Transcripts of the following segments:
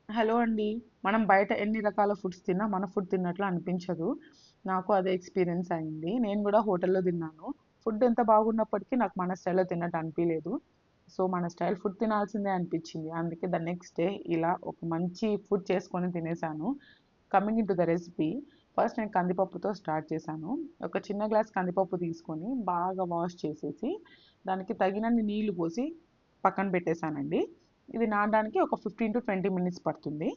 Hello అండి. మనం బయట ఎన్ని రకాల ఫుడ్స్ తిన్నా మన ఫుడ్ తిన్నట్లు అనిపించదు. నాకు అదే ఎక్స్‌పీరియన్స్ అయింది. నేను గూడా హోటల్‌లో తిన్నాను. ఫుడ్ ఎంత బాగున్నప్పటికీ నాకు మన స్టైల్‌లో తిన్నట్టు అనిపియలేదు. సో, మన స్టైల్ ఫుడ్ తినాల్సిందే అనిపించింది. అందుకే ద నెక్స్ట్ డే ఇలా ఒక మంచి ఫుడ్ చేసుకొని తినేసాను. Coming into the recipe. First నేను కందిపప్పుతో స్టార్ట్ చేశాను. ఒక చిన్న గ్లాస్ కందిపప్పు తీసుకొని బాగా వాష్ చేసేసి, దానికి తగినన్ని నీళ్లు పోసి పక్కన పెట్టేసానండి. ఇది నానడానికి ఒక 15-20 మినిట్స్ పడుతుంది.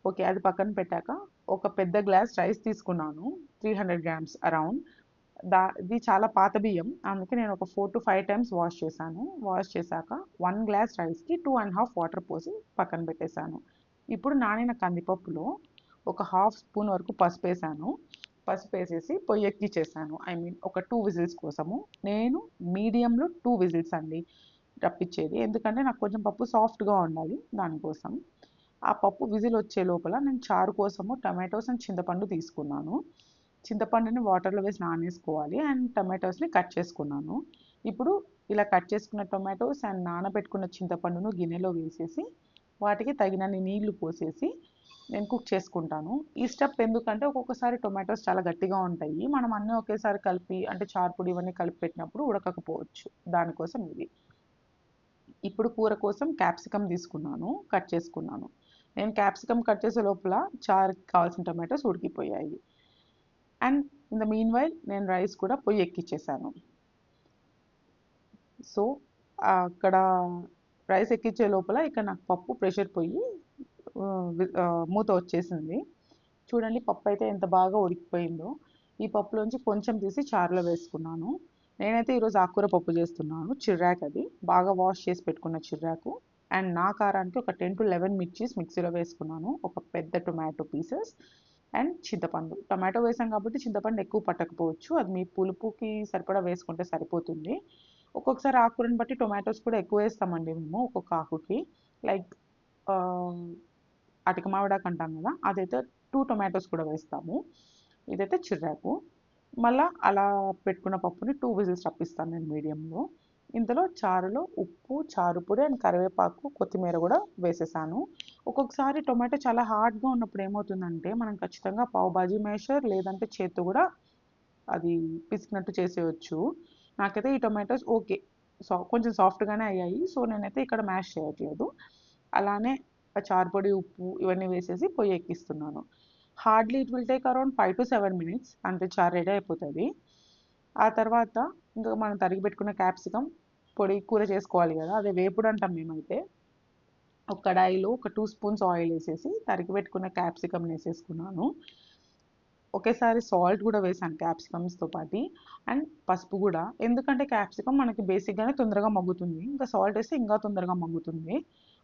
ఓకే. అది పక్కన పెట్టాక ఒక పెద్ద గ్లాస్ రైస్ తీసుకున్నాను. 300 గ్రామ్స్ అరౌండ్. ఇది చాలా పాత బియ్యం. అందుకే నేను ఒక 4-5 టైమ్స్ వాష్ చేశాను. వాష్ చేశాక 1 గ్లాస్ రైస్‌కి 2 ½ వాటర్ పోసి పక్కన పెట్టేసాను. ఇప్పుడు నానిన కందిపప్పులో ఒక హాఫ్ స్పూన్ వరకు పసుపేసాను. పసుపేసేసి పొయ్యి ఎక్కిచ్చేసాను. ఐ మీన్ ఒక 2 విజిల్స్ కోసము. నేను మీడియంలో 2 విజిల్స్ అండి రప్పిచ్చేది. ఎందుకంటే నాకు కొంచెం పప్పు సాఫ్ట్‌గా ఉండాలి దానికోసం. ఆ పప్పు విజిల్ వచ్చే లోపల నేను చారు కోసము టమాటోస్ అండ్ చింతపండు తీసుకున్నాను. చింతపండుని వాటర్‌లో వేసి నానేసుకోవాలి అండ్ టమాటోస్‌ని కట్ చేసుకున్నాను. ఇప్పుడు ఇలా కట్ చేసుకున్న టొమాటోస్ అండ్ నానబెట్టుకున్న చింతపండును గిన్నెలో వేసేసి, వాటికి తగినన్ని నీళ్లు పోసేసి నేను కుక్ చేసుకుంటాను. ఈ స్టెప్ ఎందుకంటే ఒక్కొక్కసారి టొమాటోస్ చాలా గట్టిగా ఉంటాయి. మనం అన్నీ ఒకేసారి కలిపి అంటే చారు పొడి ఇవన్నీ కలిపి పెట్టినప్పుడు ఉడకకపోవచ్చు. దానికోసం ఇది. ఇప్పుడు కూర కోసం క్యాప్సికమ్ తీసుకున్నాను. కట్ చేసుకున్నాను. నేను క్యాప్సికమ్ కట్ చేసే లోపల చారుకి కావాల్సిన టొమాటోస్ ఉడికిపోయాయి. And in the meanwhile నేను రైస్ కూడా పొయ్యి ఎక్కిచ్చేసాను. సో, అక్కడ రైస్ ఎక్కిచ్చే లోపల ఇక నాకు పప్పు ప్రెషర్ పోయి మూత వచ్చేసింది. చూడండి పప్పయితే ఎంత బాగా ఉడికిపోయిందో. ఈ పప్పులోంచి కొంచెం తీసి చారులో వేసుకున్నాను. నేనైతే ఈరోజు ఆకుకూర పప్పు చేస్తున్నాను. చిర్రాకు అది. బాగా వాష్ చేసి పెట్టుకున్న చిర్రాకు. అండ్ నా కారానికి ఒక 10-11 మిర్చీస్ మిక్సీలో వేసుకున్నాను. ఒక పెద్ద టొమాటో పీసెస్ అండ్ చింతపండు. టొమాటో వేసాం కాబట్టి చింతపండు ఎక్కువ పట్టకపోవచ్చు. అది మీ పులుపుకి సరిపడా వేసుకుంటే సరిపోతుంది. ఒక్కొక్కసారి ఆకుకూరని బట్టి టొమాటోస్ కూడా ఎక్కువ వేస్తామండి మేము ఒక్కొక్క ఆకుకి. లైక్ ఆహ్, అటిక మామిడాకు అంటాం కదా! అదైతే 2 టొమాటోస్ కూడా వేస్తాము. ఇదైతే చిర్రాకు. మళ్ళా అలా పెట్టుకున్న పప్పుని 2 విజిల్స్ రప్పిస్తాను నేను మీడియంలో. ఇంతలో చారులో ఉప్పు, చారు పొడి అండ్ కరివేపాకు, కొత్తిమీర కూడా వేసేసాను. ఒక్కొక్కసారి టొమాటో చాలా హార్డ్‌గా ఉన్నప్పుడు ఏమవుతుందంటే, మనం ఖచ్చితంగా పావు బాజీ మేషర్ లేదంటే చేత్తో కూడా అది పిసికినట్టు చేసేయొచ్చు. నాకైతే ఈ టొమాటోస్ ఓకే. కొంచెం సాఫ్ట్‌గానే అయ్యాయి. సో, నేనైతే ఇక్కడ మ్యాష్ చేయట్లేదు. అలానే ఆ చారు పొడి, ఉప్పు ఇవన్నీ వేసేసి పొయ్యి ఎక్కిస్తున్నాను. Hardly it will take around 5-7 minutes అంతే చారు రెడీ అయిపోతది. ఆ తర్వాత ఇంకా మనం తరిగి పెట్టుకున్న క్యాప్సికమ్ పొడి కూర చేసుకోవాలి కదా! అదే వేపుడు అంటాం మేమైతే. ఒక కడాయిలో ఒక 2 స్పూన్స్ ఆయిల్ ఏసేసి తరిగి పెట్టుకున్న క్యాప్సికమ్‌ని ఏసేసుకున్నాను. ఒకేసారి సాల్ట్ కూడా వేసాను క్యాప్సికమ్స్‌తో పాటి. అండ్ పసుపు గూడా. ఎందుకంటే క్యాప్సికమ్ మనకి బేసిక్‌గానే తొందరగా మగ్గుతుంది. ఇంకా సాల్ట్ ఏస్తే ఇంకా తొందరగా మగ్గుతుంది.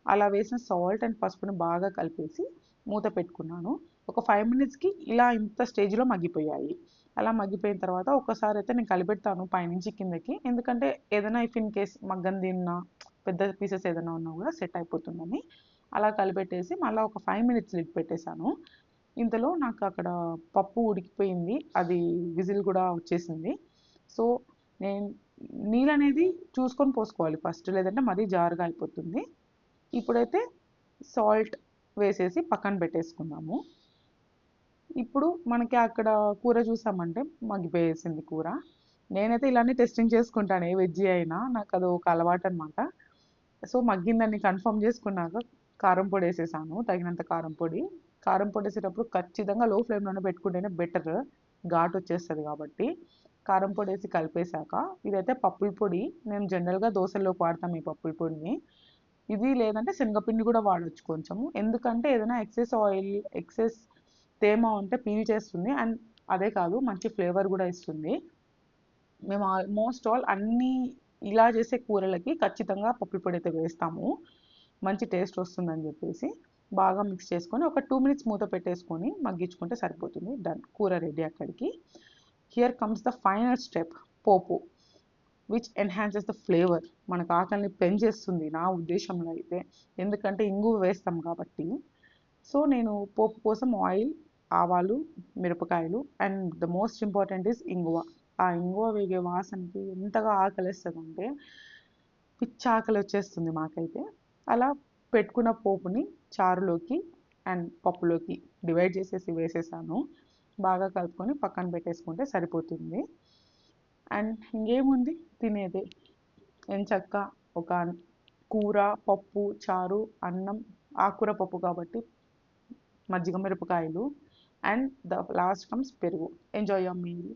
అలా వేసిన సాల్ట్ అండ్ పసుపుని బాగా కలిపేసి మూత పెట్టుకున్నాను. ఒక 5 మినిట్స్‌కి ఇలా ఇంత స్టేజ్‌లో మగ్గిపోయాయి. అలా మగ్గిపోయిన తర్వాత ఒక్కసారైతే నేను కలిపెడతాను పైనుంచి కిందకి. ఎందుకంటే ఏదైనా ఇఫ్ ఇన్ కేస్ మగ్గనిదున్నా పెద్ద పీసెస్ ఏదైనా ఉన్నా గూడా సెట్ అయిపోతుందని. అలా కలిపెట్టేసి మళ్ళా ఒక 5 మినిట్స్ లిడ్ పెట్టేసాను. ఇంతలో నాకు అక్కడ పప్పు ఉడికిపోయింది. అది విజిల్ గూడా వచ్చేసింది. సో, నేను నీళ్ళనేది చూసుకొని పోసుకోవాలి ఫస్ట్. లేదంటే మరీ జారుగా అయిపోతుంది. ఇప్పుడైతే సాల్ట్ వేసేసి పక్కన పెట్టేసుకుందాము. ఇప్పుడు మనకి అక్కడ కూర చూసామంటే మగ్గిపోయేసింది కూర. నేనైతే ఇలానే టెస్టింగ్ చేసుకుంటాను ఏ వెజ్జీ అయినా. నాకది ఒక అలవాటనమాట. సో, మగ్గిందని కన్ఫర్మ్ చేసుకున్నాక కారం పొడేసేసాను. తగినంత కారం పొడి. కారం పొడేసేటప్పుడు ఖచ్చితంగా లో ఫ్లేమ్‌లోనే పెట్టుకుంటేనే బెటర్. ఘాటొచ్చేస్తది కాబట్టి. కారం పొడేసి కలిపేసాక ఇదైతే పప్పుల పొడి. నేను జనరల్‌గా దోసల్లోకి వాడతాం ఈ పప్పుల పొడిని. ఇది లేదంటే శనగపిండి కూడా వాడొచ్చు కొంచెము. ఎందుకంటే ఏదైనా ఎక్సెస్ ఆయిల్, ఎక్సెస్ తేమ ఉంటే పీల్చేస్తుంది. అండ్ అదే కాదు మంచి ఫ్లేవర్ గూడా ఇస్తుంది. మేము ఆల్మోస్ట్ ఆల్ అన్నీ ఇలా చేసే కూరలకి ఖచ్చితంగా పప్పుల పొడైతే వేస్తాము. మంచి టేస్ట్ వస్తుందని జెప్పేసి. బాగా మిక్స్ చేసుకొని ఒక 2 మినిట్స్ మూత పెట్టేసుకొని మగ్గించుకుంటే సరిపోతుంది. డన్. కూర రెడీ అక్కడికి. Here comes the final step pope. Which enhances the flavour. మనకు ఆకలిని పెంచేస్తుంది నా ఉద్దేశంలో అయితే. ఎందుకంటే ఇంగువ వేస్తాం కాబట్టి. సో, నేను పోపు కోసం ఆయిల్, ఆవాలు, మిరపకాయలు and the most important is ఇంగువ. ఆ ఇంగువ వేగే వాసనకి ఎంతగా ఆకలేస్తదంటే పిచ్చి ఆకలొచ్చేస్తుంది మాకైతే. అలా పెట్టుకున్న పోపుని చారులోకి అండ్ పప్పులోకి డివైడ్ చేసేసి వేసేసాను. బాగా కలుపుకొని పక్కన పెట్టేసుకుంటే సరిపోతుంది. అండ్ ఇంకేముంది, తినేదే. ఎంచక్కా ఒక కూర, పప్పు, చారు, అన్నం, ఆకుకూర పప్పు కాబట్టి మజ్జిగ మిరపకాయలు, అండ్ ద లాస్ట్ కమ్స్ పెరుగు. Enjoy your meal.